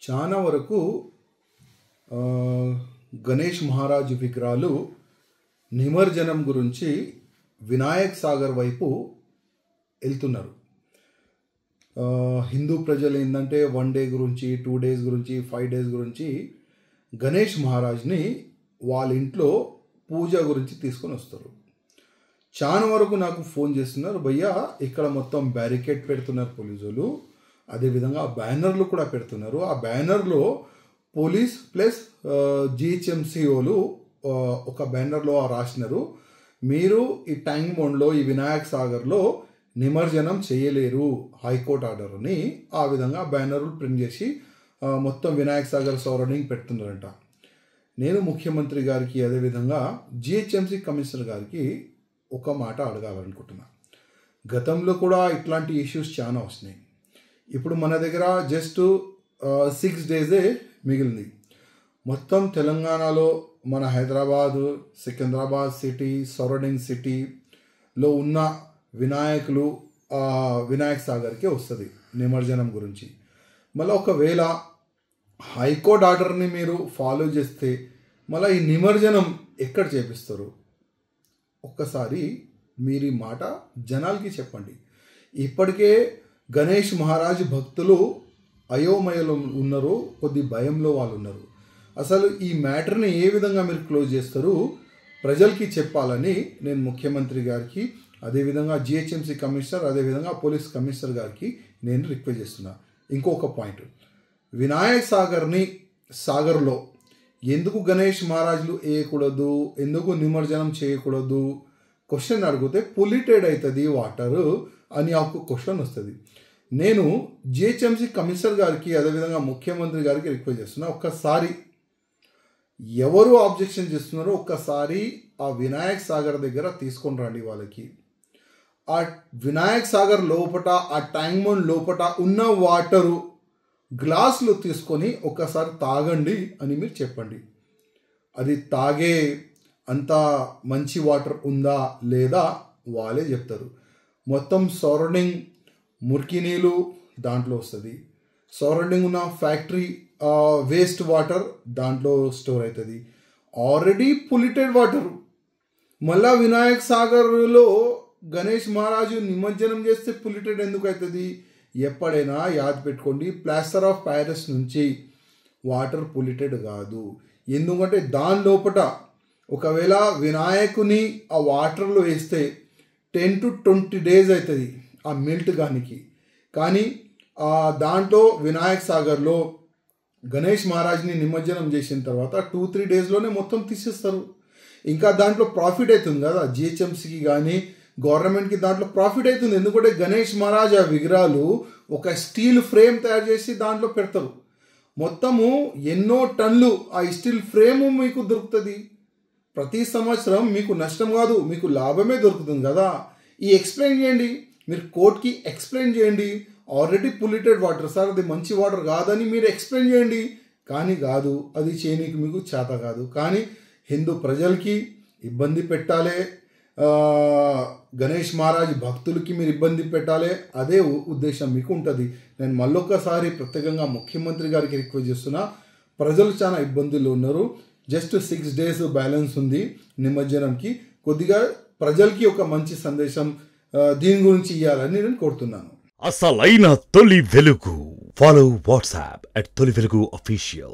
చాలా వరకు గణేష్ మహారాజ్ విగ్రహాలు నిమజ్జనం గురించి వినాయక్ సాగర్ వైపు వెళ్తున్నారు. హిందూ ప్రజలు ఏంటంటే 1 డే గురించి 2 డేస్ గురించి 5 డేస్ గురించి గణేష్ మహారాజ్ని వాళ్ళ ఇంట్లో పూజ గురించి తీసుకొని వస్తారు. చాలా వరకు నాకు ఫోన్ చేస్తున్నారు, భయ్యా ఇక్కడ మొత్తం బ్యారికేడ్ పెడుతున్నారు పోలీసులు, అదేవిధంగా బ్యానర్లు కూడా పెడుతున్నారు. ఆ బ్యానర్లో పోలీస్ ప్లస్ జిహెచ్ఎంసీఓలు ఒక బ్యానర్లో రాసినారు, మీరు ఈ ట్యాంక్ బండ్లో ఈ వినాయక్ సాగర్లో నిమజ్జనం చేయలేరు, హైకోర్టు ఆర్డర్ అని ఆ విధంగా బ్యానర్లు ప్రింట్ చేసి మొత్తం వినాయక్ సాగర్ సరౌండింగ్ పెడుతున్నారంట. నేను ముఖ్యమంత్రి గారికి అదేవిధంగా జిహెచ్ఎంసీ కమిషనర్ గారికి ఒక మాట అడగాలనుకుంటున్నా. గతంలో కూడా ఇట్లాంటి ఇష్యూస్ చాలా వస్తున్నాయి. ఇప్పుడు మన దగ్గర జస్ట్ 6 డేసే మిగిలింది. మొత్తం తెలంగాణలో మన హైదరాబాద్, సికింద్రాబాద్ సిటీ, సరౌండింగ్ సిటీలో ఉన్న వినాయకులు వినాయక్ సాగర్కే వస్తుంది నిమజ్జనం గురించి. మళ్ళీ ఒకవేళ హైకోర్టు ఆర్డర్ని మీరు ఫాలో చేస్తే మళ్ళీ ఈ నిమజ్జనం ఎక్కడ చేపిస్తారు? ఒక్కసారి మీరు ఈ మాట జనాలకి చెప్పండి. ఇప్పటికే గణేష్ మహారాజ్ భక్తులు అయోమయంలో ఉన్నారు, కొద్ది భయంలో వాళ్ళు ఉన్నారు. అసలు ఈ మ్యాటర్ని ఏ విధంగా మీరు క్లోజ్ చేస్తారు ప్రజలకి చెప్పాలని నేను ముఖ్యమంత్రి గారికి, అదేవిధంగా జిహెచ్ఎంసీ కమిషనర్, అదేవిధంగా పోలీస్ కమిషనర్ గారికి నేను రిక్వెస్ట్ చేస్తున్నా. ఇంకొక పాయింట్, వినాయక్ సాగర్లో ఎందుకు గణేష్ మహారాజులు వేయకూడదు, ఎందుకు నిమజ్జనం చేయకూడదు క్వశ్చన్ అడిగితే పొల్యూటెడ్ అవుతుంది వాటర్ అని ఒక క్వశ్చన్ వస్తుంది. నేను జిహెచ్ఎంసీ కమిషనర్ గారికి అదేవిధంగా ముఖ్యమంత్రి గారికి రిక్వెస్ట్ చేస్తున్నా, ఒక్కసారి ఎవరు ఆబ్జెక్షన్ చేస్తున్నారో ఒక్కసారి ఆ వినాయక్ సాగర్ దగ్గర తీసుకొని రండి. వాళ్ళకి ఆ వినాయక్ సాగర్ లోపట, ఆ ట్యాంక్ బండ్ లోపట ఉన్న వాటరు గ్లాసులు తీసుకొని ఒక్కసారి తాగండి అని మీరు చెప్పండి. అది తాగే అంత మంచి వాటర్ ఉందా లేదా వాళ్ళే చెప్తారు. మొత్తం సరౌండింగ్ మురికి నీళ్ళు దాంట్లో వస్తుంది, సరౌండింగ్ ఉన్న ఫ్యాక్టరీ వేస్ట్ వాటర్ దాంట్లో స్టోర్ అవుతుంది, ఆల్రెడీ పొల్యూటెడ్ వాటర్. మళ్ళా వినాయక్ సాగర్లో గణేష్ మహారాజు నిమజ్జనం చేస్తే పొల్యూటెడ్ ఎందుకు అవుతుంది? ఎప్పుడైనా యాద్ పెట్టుకోండి, ప్లాస్టర్ ఆఫ్ ప్యారిస్ నుంచి వాటర్ పొల్యూటెడ్ కాదు. ఎందుకంటే దాని లోపల ఒకవేళ వినాయకుని ఆ వాటర్లో వేస్తే 10 to 20 డేస్ అవుతుంది ఆ మెల్ట్ కానీ దాంట్లో వినాయక్ సాగర్లో గణేష్ మహారాజ్ని నిమజ్జనం చేసిన తర్వాత 2-3 డేస్లోనే మొత్తం తీసేస్తారు. ఇంకా దాంట్లో ప్రాఫిట్ అవుతుంది కదా జిహెచ్ఎంసీకి కానీ గవర్నమెంట్కి, దాంట్లో ప్రాఫిట్ అవుతుంది. ఎందుకంటే గణేష్ మహారాజ్ ఆ విగ్రహాలు ఒక స్టీల్ ఫ్రేమ్ తయారు చేసి దాంట్లో పెడతారు. మొత్తము ఎన్నో టన్నులు ఆ స్టీల్ ఫ్రేము మీకు దొరుకుతుంది. ప్రతి సంవత్సరం మీకు నష్టం కాదు, మీకు లాభమే దొరుకుతుంది కదా. ఈ ఎక్స్ప్లెయిన్ చేయండి, మీరు కోర్టుకి ఎక్స్ప్లెయిన్ చేయండి. ఆల్రెడీ పొల్యూటెడ్ వాటర్ సార్, అది మంచి వాటర్ కాదని మీరు ఎక్స్ప్లెయిన్ చేయండి. కానీ కాదు, అది చేయనీకి మీకు చేత కాదు. కానీ హిందూ ప్రజలకి ఇబ్బంది పెట్టాలి, గణేష్ మహారాజ్ భక్తులకి మీరు ఇబ్బంది పెట్టాలి, అదే ఉద్దేశం మీకు ఉంటుంది. నేను మళ్ళొక్కసారి ప్రత్యేకంగా ముఖ్యమంత్రి గారికి రిక్వెస్ట్ చేస్తున్నా, ప్రజలు చాలా ఇబ్బందులు ఉన్నారు. జస్ట్ 6 డేస్ బ్యాలెన్స్ ఉంది నిమజ్జనంకి. కొద్దిగా ప్రజలకి ఒక మంచి సందేశం దీని గురించి ఇవ్వాలని నేను కోరుతున్నాను. అసలైన తొలి వెలుగు. ఫాలో వాట్సాప్ @తొలి వెలుగు official.